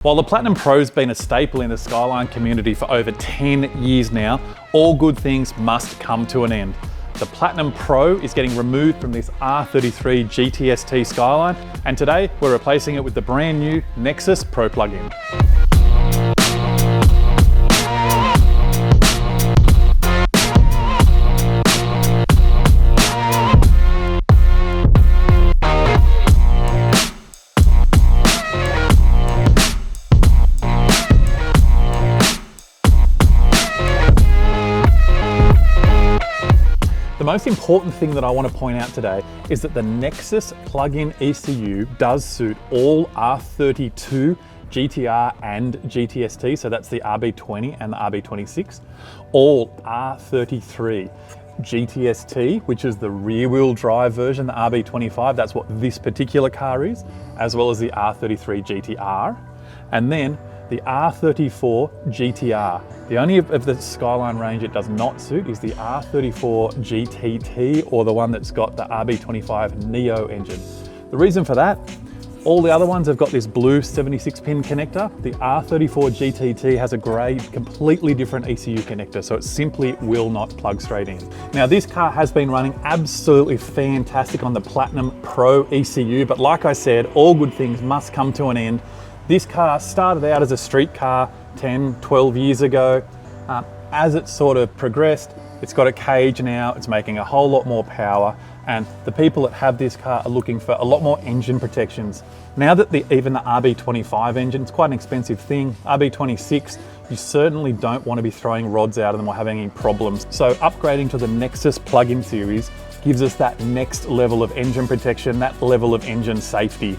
While the Platinum Pro's been a staple in the Skyline community for over 10 years now, all good things must come to an end. The Platinum Pro is getting removed from this R33 GTST Skyline, and today we're replacing it with the brand new Nexus Pro Plug-In. The most important thing that I want to point out today is that the Nexus plug-in ECU does suit all R32 GTR and GTST, so that's the RB20 and the RB26, all R33 GTST, which is the rear-wheel drive version, the RB25, that's what this particular car is, as well as the R33 GTR, and then the R34 GTR. The only of the Skyline range it does not suit is the R34 GTT, or the one that's got the RB25 Neo engine. The reason for that, all the other ones have got this blue 76-pin connector. The R34 GTT has a grey, completely different ECU connector, so it simply will not plug straight in. Now, this car has been running absolutely fantastic on the Platinum Pro ECU, but like I said, all good things must come to an end. This car started out as a street car 10, 12 years ago. As it's sort of progressed, it's got a cage now, it's making a whole lot more power, and the people that have this car are looking for a lot more engine protections. Now that even the RB25 engine, it's quite an expensive thing. RB26, you certainly don't want to be throwing rods out of them or having any problems. So upgrading to the Nexus plug-in series gives us that next level of engine protection, that level of engine safety.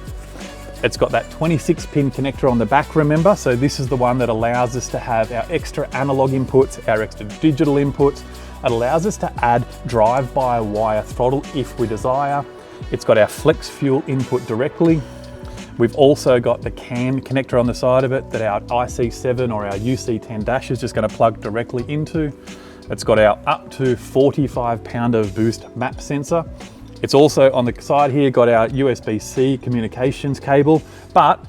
It's got that 26-pin connector on the back, remember? So this is the one that allows us to have our extra analog inputs, our extra digital inputs. It allows us to add drive-by-wire throttle if we desire. It's got our flex fuel input directly. We've also got the CAN connector on the side of it that our IC7 or our UC10 dash is just going to plug directly into. It's got our up to 45-pounder boost map sensor. It's also on the side here got our USB-C communications cable, but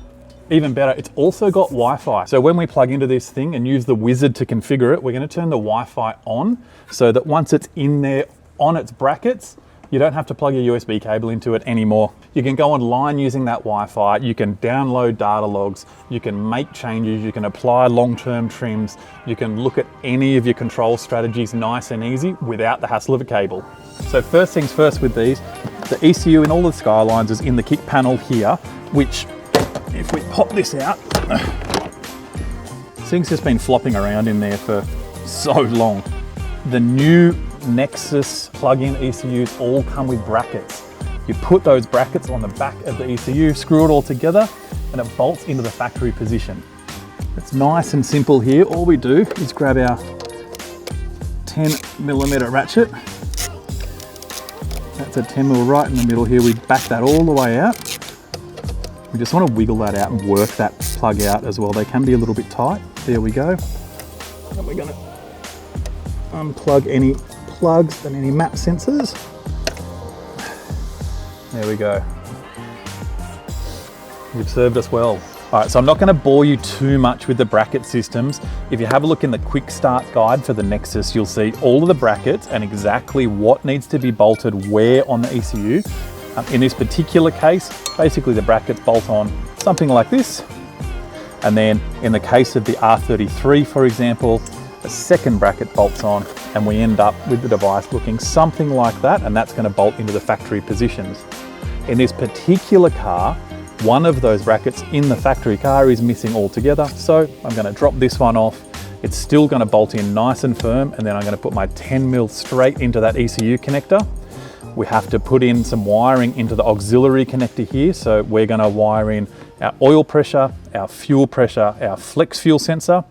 even better, it's also got Wi-Fi. So when we plug into this thing and use the wizard to configure it, we're going to turn the Wi-Fi on so that once it's in there on its brackets, you don't have to plug your USB cable into it anymore. You can go online using that Wi-Fi, you can download data logs, you can make changes, you can apply long-term trims, you can look at any of your control strategies nice and easy without the hassle of a cable. So first things first with these, the ECU in all the Skylines is in the kick panel here, which if we pop this out, this thing's just been flopping around in there for so long. The new Nexus plug-in ECUs all come with brackets. You put those brackets on the back of the ECU, screw it all together, and it bolts into the factory position. It's nice and simple here. All we do is grab our 10mm ratchet. That's a 10mm right in the middle here. We back that all the way out. We just want to wiggle that out and work that plug out as well. They can be a little bit tight. There we go. And we're going to unplug any plugs and any map sensors. There we go. You've served us well. All right, so I'm not going to bore you too much with the bracket systems. If you have a look in the quick start guide for the Nexus, you'll see all of the brackets and exactly what needs to be bolted where on the ECU. In this particular case, basically the brackets bolt on something like this. And then in the case of the R33, for example, a second bracket bolts on and we end up with the device looking something like that, and that's going to bolt into the factory positions. In this particular car, one of those brackets in the factory car is missing altogether, so I'm going to drop this one off. It's still going to bolt in nice and firm, and then I'm going to put my 10mm straight into that ECU connector. We have to put in some wiring into the auxiliary connector here, so we're going to wire in our oil pressure, our fuel pressure, our flex fuel sensor.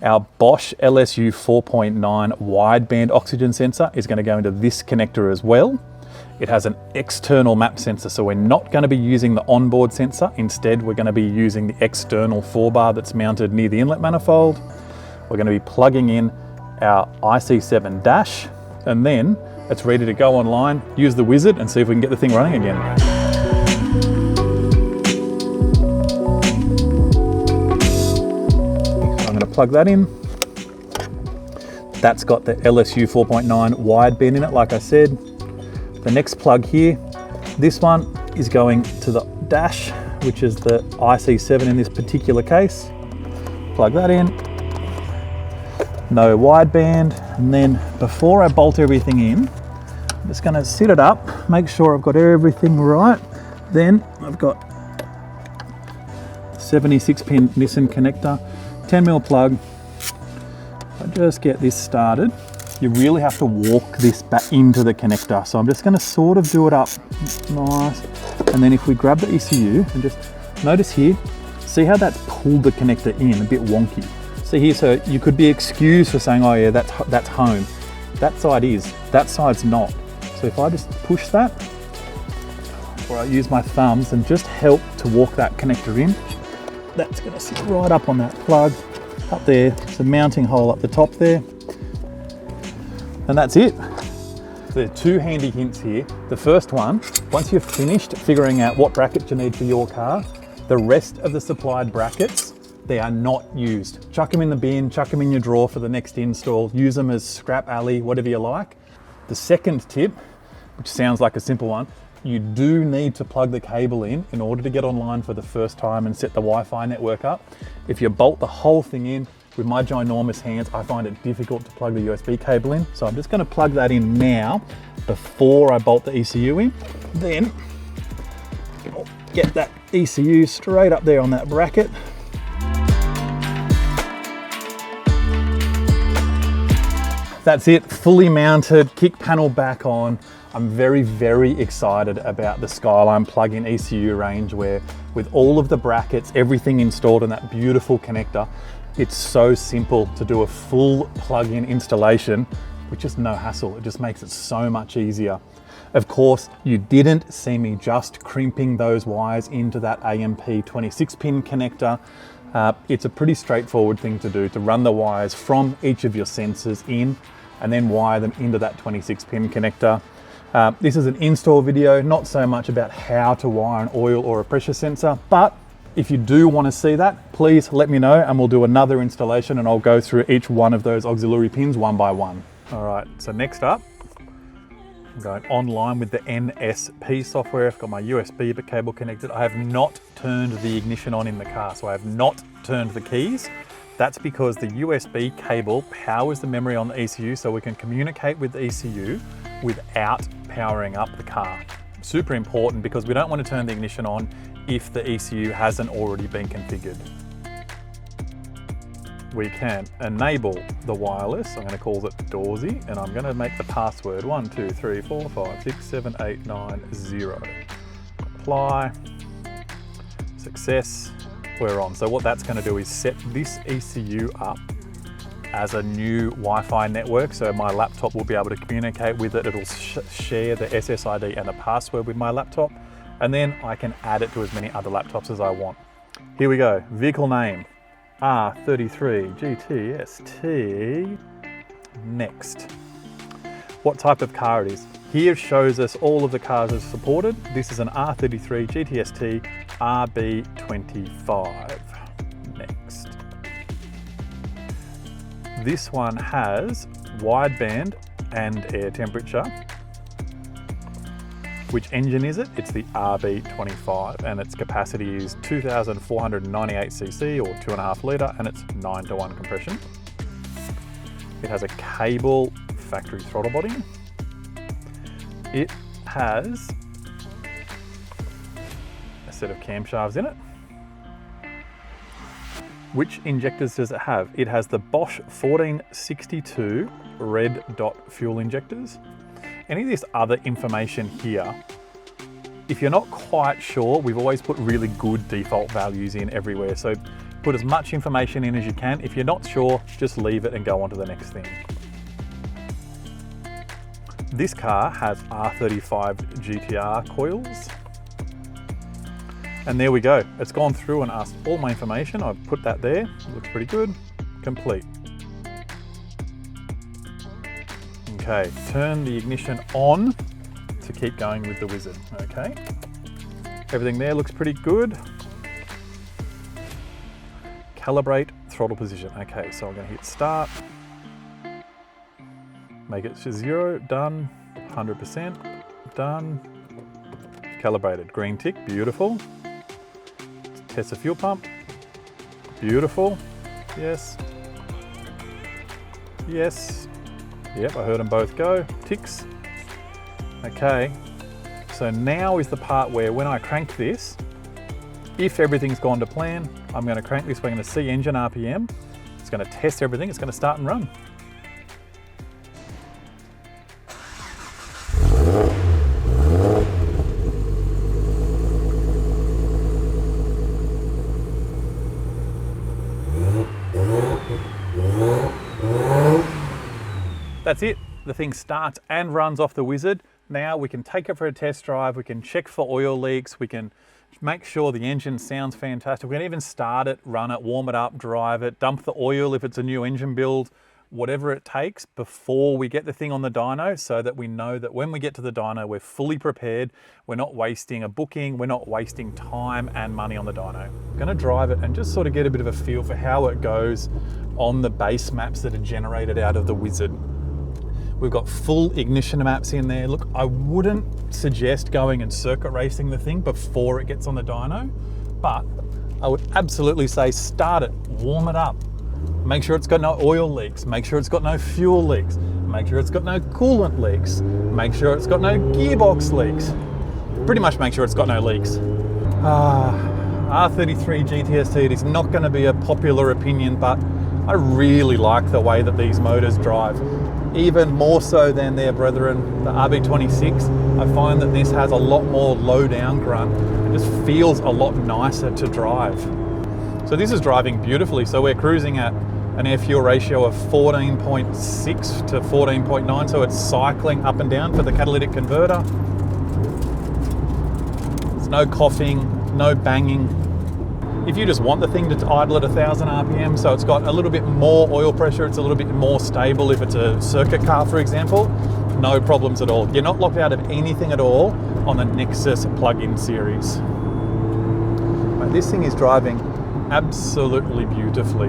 Our Bosch LSU 4.9 wideband oxygen sensor is going to go into this connector as well. It has an external map sensor, so we're not going to be using the onboard sensor. Instead, we're going to be using the external 4-bar that's mounted near the inlet manifold. We're going to be plugging in our IC7 dash, and then it's ready to go online, use the wizard and see if we can get the thing running again. plug that in. That's got the LSU 4.9 wideband in it, like I said. The next plug here, this one is going to the dash, which is the IC7 in this particular case. Plug that in. No wideband. And then before I bolt everything in, I'm just going to sit it up, make sure I've got everything right. Then I've got 76-pin Nissan connector, 10mm plug. I just get this started. You really have to walk this back into the connector. So I'm just going to sort of do it up nice. And then if we grab the ECU and just notice here, see how that's pulled the connector in a bit wonky. See here, so you could be excused for saying, oh yeah, that's home. That side is, that side's not. So if I just push that, or I use my thumbs and just help to walk that connector in, that's going to sit right up on that plug. Up there, it's a mounting hole up the top there. And that's it. There are two handy hints here. The first one, once you've finished figuring out what brackets you need for your car, the rest of the supplied brackets, they are not used. Chuck them in the bin, chuck them in your drawer for the next install, use them as scrap alley, whatever you like. The second tip, which sounds like a simple one, you do need to plug the cable in order to get online for the first time and set the Wi-Fi network up. If you bolt the whole thing in, with my ginormous hands, I find it difficult to plug the USB cable in. So I'm just going to plug that in now before I bolt the ECU in. Then I'll get that ECU straight up there on that bracket. That's it, fully mounted, kick panel back on. I'm very, very excited about the Skyline plug-in ECU range where with all of the brackets, everything installed in that beautiful connector, it's so simple to do a full plug-in installation with just no hassle. It just makes it so much easier. Of course, you didn't see me just crimping those wires into that AMP 26-pin connector. It's a pretty straightforward thing to do, to run the wires from each of your sensors in and then wire them into that 26-pin connector. This is an install video, not so much about how to wire an oil or a pressure sensor, but if you do want to see that, please let me know and we'll do another installation and I'll go through each one of those auxiliary pins one by one. All right, so next up, I'm going online with the NSP software. I've got my USB cable connected. I have not turned the ignition on in the car, so I have not turned the keys. That's because the USB cable powers the memory on the ECU so we can communicate with the ECU without powering up the car. Super important because we don't want to turn the ignition on if the ECU hasn't already been configured. We can enable the wireless. I'm going to call it Doorsy and I'm going to make the password 1, 2, 3, 4, 5, 6, 7, 8, 9, 0. Apply, success, we're on. So what that's going to do is set this ECU up as a new Wi-Fi network. So my laptop will be able to communicate with it. It'll share the SSID and the password with my laptop. And then I can add it to as many other laptops as I want. Here we go, vehicle name, R33 GTST, next. What type of car it is. Here shows us all of the cars as supported. This is an R33 GTST RB25, next. This one has wideband and air temperature. Which engine is it? It's the RB25 and its capacity is 2,498cc or 2.5 litre and it's 9:1 compression. It has a cable factory throttle body. It has a set of camshafts in it. Which injectors does it have? It has the Bosch 1462 red dot fuel injectors. Any of this other information here, if you're not quite sure, we've always put really good default values in everywhere. So put as much information in as you can. If you're not sure, just leave it and go on to the next thing. This car has R35 GTR coils. And there we go. It's gone through and asked all my information. I've put that there. It looks pretty good. Complete. Okay, turn the ignition on to keep going with the wizard. Okay, everything there looks pretty good. calibrate throttle position. Okay, so I'm gonna hit start. Make it to 0, done. 100%, done. Calibrated, green tick, beautiful. Test the fuel pump, beautiful. Yes. Yes. Yep, I heard them both go, ticks. Okay, so now is the part where when I crank this, if everything's gone to plan, I'm going to crank this, we're going to see engine RPM, it's going to test everything, it's going to start and run. That's it, the thing starts and runs off the Wizard. Now we can take it for a test drive, we can check for oil leaks, we can make sure the engine sounds fantastic. We can even start it, run it, warm it up, drive it, dump the oil if it's a new engine build, whatever it takes before we get the thing on the dyno, so that we know that when we get to the dyno, we're fully prepared. We're not wasting a booking, we're not wasting time and money on the dyno. I'm gonna drive it and just sort of get a bit of a feel for how it goes on the base maps that are generated out of the Wizard. We've got full ignition maps in there. Look, I wouldn't suggest going and circuit racing the thing before it gets on the dyno, but I would absolutely say start it, warm it up. Make sure it's got no oil leaks, make sure it's got no fuel leaks, make sure it's got no coolant leaks, make sure it's got no gearbox leaks. Pretty much make sure it's got no leaks. R33 GTST, it is not going to be a popular opinion, but I really like the way that these motors drive. Even more so than their brethren, the RB26. I find that this has a lot more low down grunt and just feels a lot nicer to drive. So this is driving beautifully. So we're cruising at an air fuel ratio of 14.6 to 14.9. So it's cycling up and down for the catalytic converter. There's no coughing, no banging. If you just want the thing to idle at 1,000 RPM, so it's got a little bit more oil pressure, it's a little bit more stable if it's a circuit car, for example, no problems at all. You're not locked out of anything at all on the Nexus plug-in series. But this thing is driving absolutely beautifully.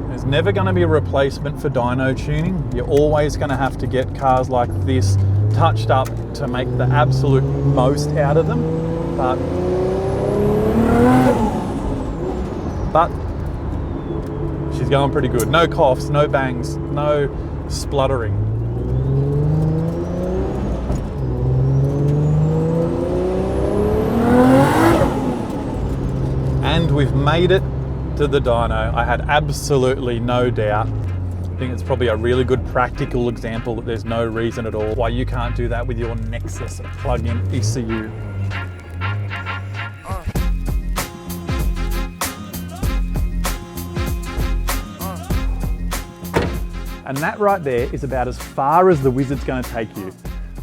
There's never going to be a replacement for dyno tuning. You're always going to have to get cars like this touched up to make the absolute most out of them. But she's going pretty good. No coughs, no bangs, no spluttering. And we've made it to the dyno. I had absolutely no doubt. I think it's probably a really good practical example that there's no reason at all why you can't do that with your Nexus plug-in ECU. And that right there is about as far as the Wizard's going to take you.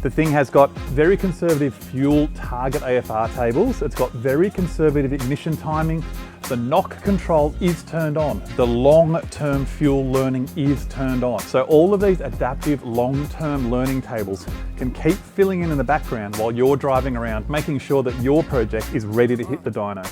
The thing has got very conservative fuel target AFR tables. It's got very conservative ignition timing. The knock control is turned on. The long-term fuel learning is turned on. So all of these adaptive long-term learning tables can keep filling in the background while you're driving around, making sure that your project is ready to hit the dyno.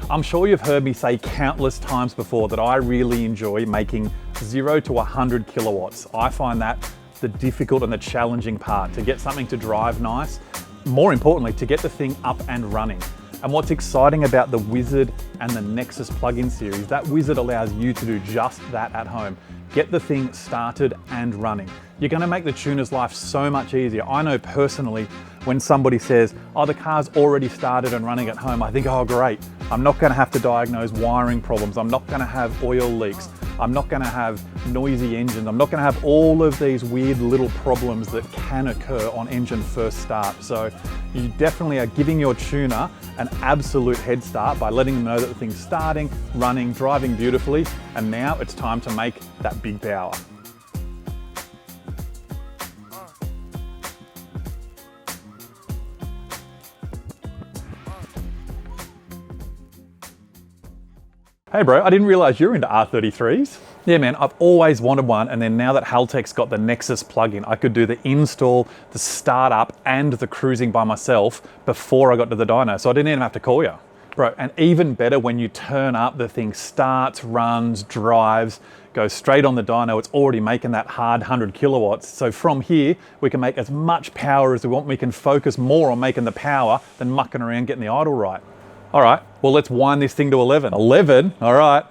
I'm sure you've heard me say countless times before that I really enjoy making 0 to 100 kilowatts. I find that the difficult and the challenging part, to get something to drive nice, more importantly, to get the thing up and running. And what's exciting about the Wizard and the Nexus plug-in series, that Wizard allows you to do just that at home. Get the thing started and running. You're going to make the tuner's life so much easier. I know personally, when somebody says, oh, the car's already started and running at home, I think, oh great, I'm not going to have to diagnose wiring problems. I'm not going to have oil leaks. I'm not going to have noisy engines. I'm not going to have all of these weird little problems that can occur on engine first start. So you definitely are giving your tuner an absolute head start by letting them know that the thing's starting, running, driving beautifully, and now it's time to make that big power. Hey bro, I didn't realize you're into R33s. Yeah man, I've always wanted one, and then now that Haltech's got the Nexus plug-in, I could do the install, the startup, and the cruising by myself before I got to the dyno, so I didn't even have to call you. Bro, and even better when you turn up, the thing starts, runs, drives, goes straight on the dyno. It's already making that hard 100 kilowatts. So from here, we can make as much power as we want. We can focus more on making the power than mucking around getting the idle right. All right, well, let's wind this thing to 11. 11, all right.